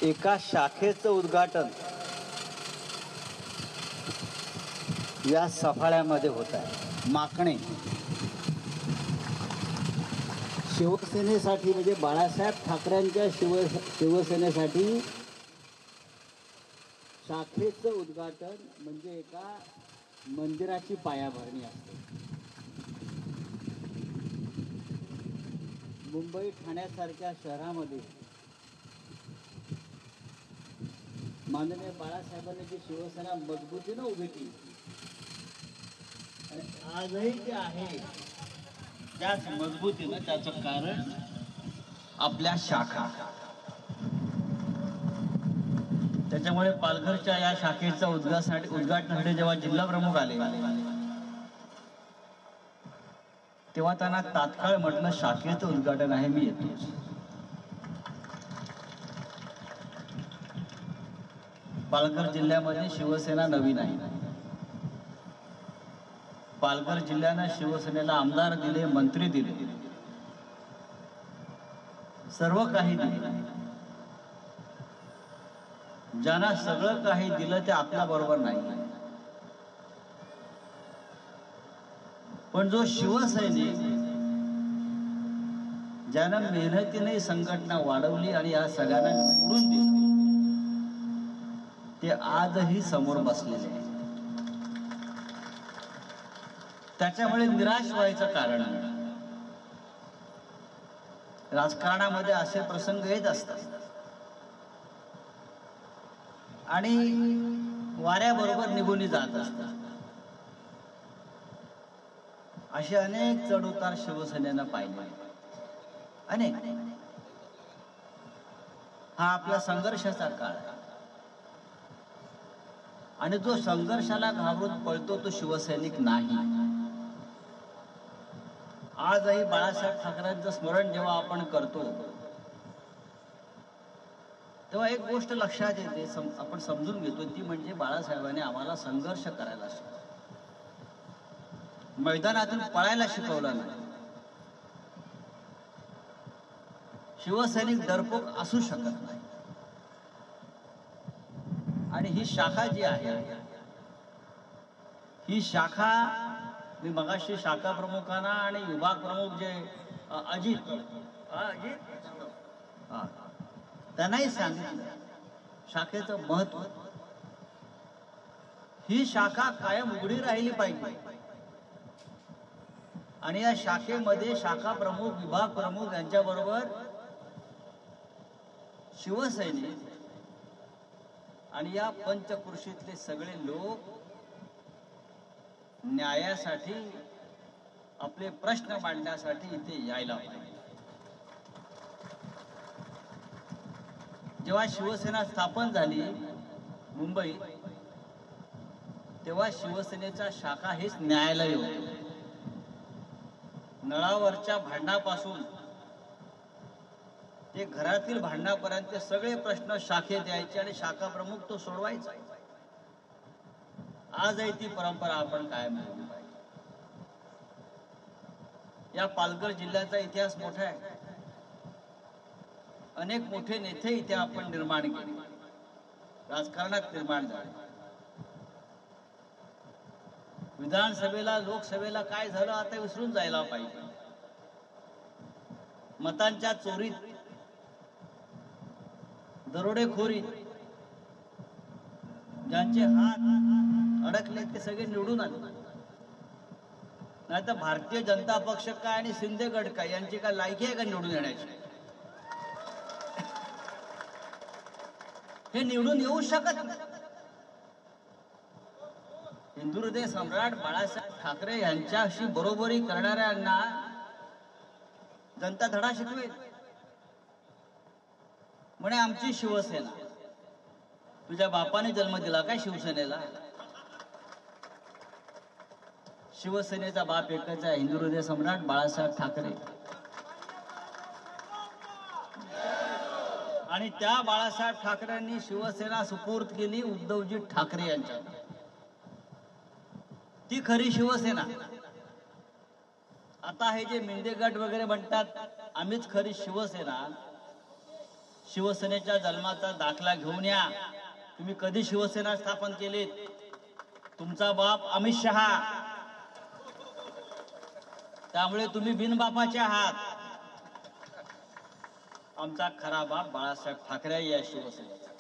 एका शाखेचं उद्घाटन या सफाळ्यामध्ये होत आहे. माकणे शिवसेनेसाठी म्हणजे बाळासाहेब ठाकरेंच्या शिवसेनेसाठी शाखेचं उद्घाटन म्हणजे एका मंदिराची पायाभरणी असते. मुंबई ठाण्यासारख्या शहरामध्ये माननीय बाळासाहेबांनी जी शिवसेना मजबूतीनं उभी केली आणि आजही ते आहे त्याच मजबूतीनं, त्याचं कारण आपल्या शाखा. त्याच्यामुळे पालघरच्या या शाखेचा उद्घाटनासाठी जेव्हा जिल्हा प्रमुख आले तेव्हा त्यांना तात्काळ म्हटलं शाखेचं उद्घाटन आहे, मी येतो. पालघर जिल्ह्यामध्ये शिवसेना नवीन आहे. पालघर जिल्ह्यानं शिवसेनेला आमदार दिले, मंत्री दिले, सर्व काही दिले. ज्यांना सगळं काही दिलं ते आपल्या बरोबर नाही. पण जो शिवसैनिक ज्यानं मेहनतीने संघटना वाढवली आणि या सगळ्यांना निवडून दिलं ते आजही समोर बसलेले आहे. त्याच्यामुळे निराश व्हायचं कारण नाही. राजकारणामध्ये असे प्रसंग येत असतात आणि वाऱ्याबरोबर निघून जात असतात. असे अनेक चढउतार शिवसेनेनं पाहिले, अनेक. हा आपला संघर्षाचा काळ आहे आणि जो संघर्षाला घाबरून पळतो तो शिवसैनिक नाही. आजही बाळासाहेब ठाकरेंचं स्मरण जेव्हा आपण करतो तेव्हा एक गोष्ट लक्षात येते, आपण समजून घेतो, ती म्हणजे बाळासाहेबांनी आम्हाला संघर्ष करायला शिकवलं, मैदानातून पळायला शिकवलं नाही. शिवसैनिक डरपोक असू शकत नाही. आणि ही शाखा जी आहे, ही शाखा मी मगाशी शाखा प्रमुखांना आणि विभाग प्रमुख जे अजित त्यांनाही सांगितलं शाखेचं महत्व. ही शाखा कायम उघडी राहिली पाहिजे आणि या शाखेमध्ये शाखा प्रमुख, विभाग प्रमुख यांच्याबरोबर शिवसैनिक आणि या पंचकृषीतले सगळे लोक न्यायासाठी, आपले प्रश्न मांडण्यासाठी इथे यायला पाहिजे. जेव्हा शिवसेना स्थापन झाली मुंबई, तेव्हा शिवसेनेच्या शाखा हेच न्यायालय होते. नळावरच्या भांडणापासून ते घरातील भांडणापर्यंत सगळे प्रश्न शाखेत यायचे आणि शाखा प्रमुख तो सोडवायचा. आजही ती परंपरा आपण कायम ठेवली पाहिजे. या पालघर जिल्ह्याचा इतिहास मोठा आहे. अनेक मोठे नेते इथे आपण निर्माण केले, राजकारणात निर्माण झाले. विधानसभेला, लोकसभेला काय झालं आता विसरून जायला पाहिजे. मतांच्या चोरीत, दरोडेखोरीत ज्यांचे हात अडकले ते सगळे निवडून आले. नाही तर भारतीय जनता पक्ष काय आणि शिंदे गट काय यांची काय लायकी आहे का निवडून येण्याची? हे निवडून येऊ शकत नाही. हिंदू हृदय सम्राट बाळासाहेब ठाकरे यांच्याशी बरोबरी करणाऱ्यांना जनता धडा शिकवेल. म्हणे आमची शिवसेना. तुझ्या बापाने जन्म दिला काय शिवसेनेला? शिवसेनेचा बाप एकच आहे, हिंदू हृदय सम्राट बाळासाहेब ठाकरे. आणि त्या बाळासाहेब ठाकरेंनी शिवसेना सुपूर्द केली उद्धवजी ठाकरे यांच्या. ती खरी शिवसेना. आता हे जे मेंढे गट वगैरे म्हणतात आम्हीच खरी शिवसेना, शिवसेनेच्या जन्माचा दाखला घेऊन या. तुम्ही कधी शिवसेना स्थापन केलीत? तुमचा बाप अमित शहा, त्यामुळे तुम्ही बिनबापाचे आहात. आमचा खरा बाप बाळासाहेब ठाकरे या शिवसेनेचा.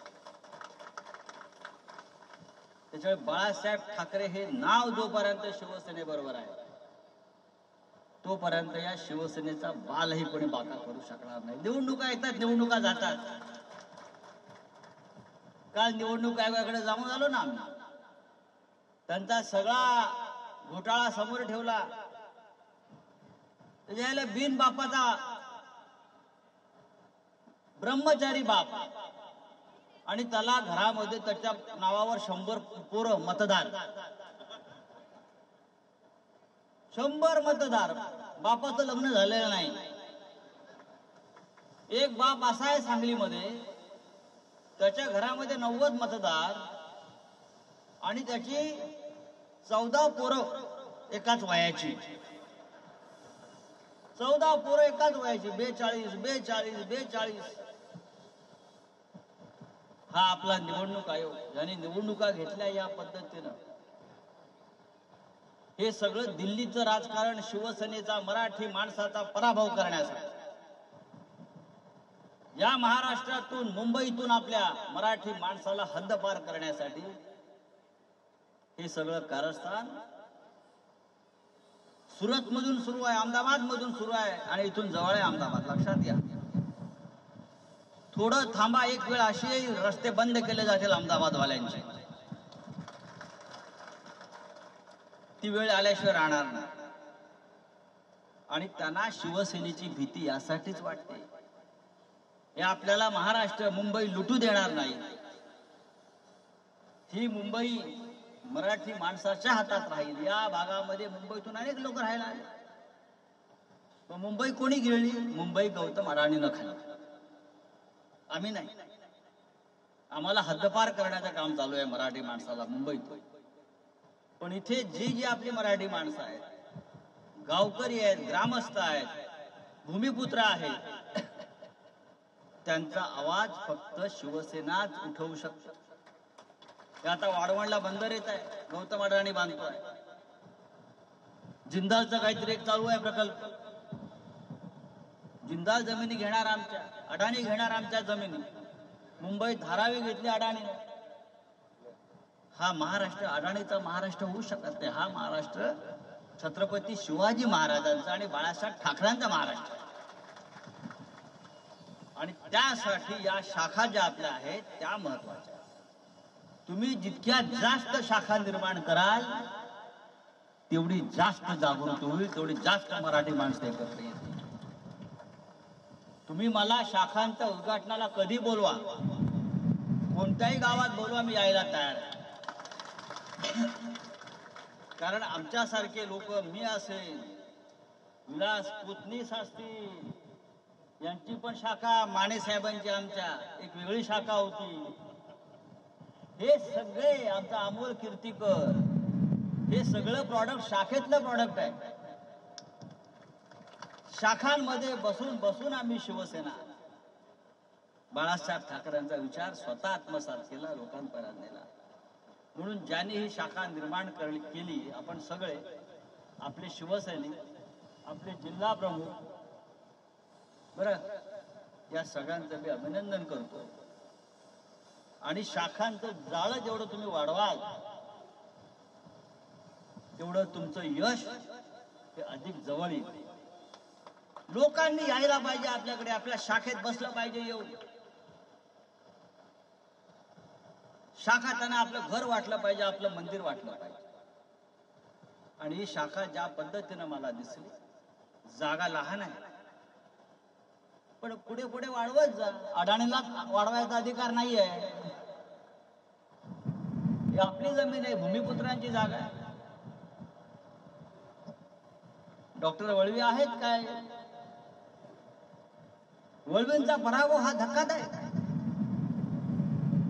त्याच्यामुळे बाळासाहेब ठाकरे हे नाव जोपर्यंत शिवसेनेबरोबर आहे तोपर्यंत या शिवसेनेचा बालही कोणी बाका करू शकणार नाही. निवडणुका येतात, निवडणुका जातात. काल निवडणूक आयोगाकडे जाऊन आलो ना आम्ही. त्यांचा सगळा घोटाळा समोर ठेवला. त्याच्या बिन बापाचा ब्रह्मचारी बाप आणि त्याला घरामध्ये त्याच्या नावावर 100 पोरं मतदार, 100 मतदार. बापाचं लग्न झालेलं नाही. एक बाप असा आहे सांगलीमध्ये, त्याच्या घरामध्ये 90 मतदार आणि त्याची 14 पोरं एकाच वयाची. 14 पोरं एकाच वयाची. 42. हा आपला निवडणूक आयोग, ज्याने निवडणुका घेतल्या या पद्धतीनं. हे सगळं दिल्लीचं राजकारण शिवसेनेचा, मराठी माणसाचा पराभव करण्यासाठी, या महाराष्ट्रातून, मुंबईतून आपल्या मराठी माणसाला हद्दपार करण्यासाठी हे सगळं कारस्थान सुरत मधून सुरू आहे, अहमदाबाद मधून सुरू आहे आणि इथून जवळ आहे अहमदाबाद. लक्षात घ्या. थोडं थांबा, एक वेळ अशी रस्ते बंद केले जातील अहमदाबाद वाल्यांचे. ती वेळ आल्याशिवाय राहणार नाही. आणि त्यांना शिवसेनेची भीती यासाठीच वाटते, हे आपल्याला महाराष्ट्र, मुंबई लुटू देणार नाही. ही मुंबई मराठी माणसाच्या हातात राहील. या भागामध्ये मुंबईतून अनेक लोक राहायला आले. मुंबई कोणी गिळली? मुंबई गौतम अडाणीनं खाल्ली, आम्ही नाही. आम्हाला हद्दपार करण्याचं काम चालू आहे मराठी माणसाला मुंबईत. पण इथे जी आपली मराठी माणसं आहेत, गावकरी आहेत, ग्रामस्थ आहेत, भूमिपुत्र आहेत, त्यांचा आवाज फक्त शिवसेनाच उठवू शकतो. आता वाढवणला बंदर येत आहे, गौतम अडाणी बांधतोय. जिंदालचा काहीतरी एक चालू आहे प्रकल्प. जिंदाल जमिनी घेणार आमच्या, अडाणी घेणार आमच्या जमिनी. मुंबईत धारावी घेतली अडाणीने. हा महाराष्ट्र अडाणीचा महाराष्ट्र होऊ शकत नाही. हा महाराष्ट्र छत्रपती शिवाजी महाराजांचा आणि बाळासाहेब ठाकरेंचा महाराष्ट्र. आणि त्यासाठी या शाखा ज्या आपल्या आहेत त्या महत्वाच्या. तुम्ही जितक्या जास्त शाखा निर्माण कराल तेवढी जास्त जागृती होईल, तेवढी जास्त मराठी माणसं एकत्र येतील. तुम्ही मला शाखांच्या उद्घाटनाला कधी बोलवा, कोणत्याही गावात बोलवा, मी यायला तयार आहे. कारण आमच्यासारखे लोक, मी असेल, विलास पुतनीस असतील, यांची पण शाखा, माने साहेबांची आमच्या एक वेगळी शाखा होती. हे सगळे आमचा अमोल कीर्तिकर, हे सगळं प्रॉडक्ट शाखेतलं प्रॉडक्ट आहे. शाखांमध्ये बसून बसून आम्ही शिवसेना, बाळासाहेब ठाकरेंचा विचार स्वतः आत्मसात केला, लोकांपर्यंत नेला. म्हणून ज्यांनी ही शाखा निर्माण केली, आपण सगळे, आपले शिवसैनिक, आपले जिल्हा प्रमुख, बरं, या सगळ्यांचं मी अभिनंदन करतो. आणि शाखांचं जाळं जेवढं तुम्ही वाढवाल तेवढं तुमचं यश हे अधिक जवळ येईल. लोकांनी यायला पाहिजे आपल्याकडे, आपल्या शाखेत बसलं पाहिजे येऊन. शाखा त्यांना आपलं घर वाटलं पाहिजे, आपलं मंदिर वाटलं पाहिजे. आणि ही शाखा ज्या पद्धतीनं मला दिसली, जागा लहान आहे पण पुढे पुढे वाढवत जा. अडाणीला वाढवायचा अधिकार नाही आहे. ही आपली जमीन आहे, भूमिपुत्रांची जागा आहे. डॉक्टर वळवी आहेत काय? वळवींचा पराभव हा धक्कादायक आहे.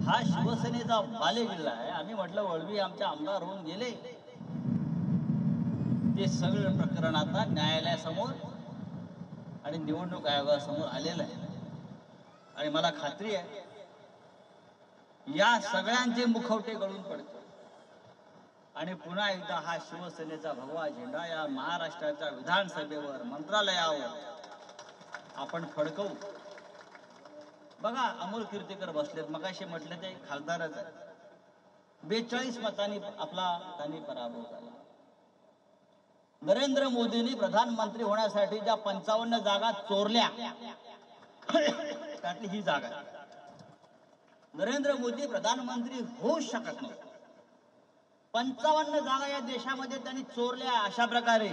हा शिवसेनेचा बालेकिल्ला आहे. आम्ही म्हटलं वळवी आमचे आमदार होऊन गेले, ते सगळं प्रकरण आता न्यायालयासमोर आणि निवडणूक आयोगासमोर आलेलं आहे. आणि मला खात्री आहे या सगळ्यांचे मुखवटे गळून पडतील आणि पुन्हा एकदा हा शिवसेनेचा भगवा झेंडा या महाराष्ट्राच्या विधानसभेवर मंत्रालयावर आपण फडकवू. बघा अमोल कीर्तीकर बसलेत, मगाशी म्हटले ते खासदारच आहे. 42 मतांनी त्यांनी पराभव झाला. नरेंद्र मोदींनी प्रधानमंत्री होण्यासाठी ज्या 55 जागा चोरल्या त्यातली ही जागा आहे. नरेंद्र मोदी प्रधानमंत्री होऊ शकत नाही. 55 जागा या देशामध्ये त्यांनी चोरल्या अशा प्रकारे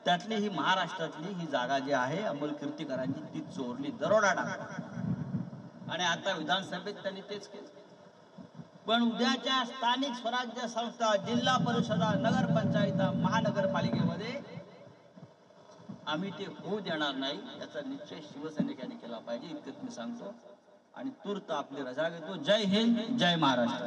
त्यातली ही महाराष्ट्रातली ही जागा जी आहे अमोल कीर्तीकरांची ती चोरली, दरोडा टाकला आणि आता विधानसभेत त्यांनी तेच केलं. पण उद्याच्या स्थानिक स्वराज्य संस्था, जिल्हा परिषदा, नगरपंचायत, महानगरपालिकेमध्ये आम्ही ते होऊ देणार नाही याचा निश्चय शिवसैनिकांनी केला पाहिजे, इतकंच मी सांगतो आणि तूर्त आपली रजा घेतो. जय हिंद, जय महाराष्ट्र.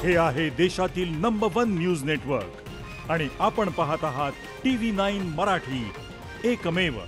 हे आहे देशातील नंबर 1 न्यूज नेटवर्क आणि आपण पाहत आहात TV9 मराठी, एकमेव.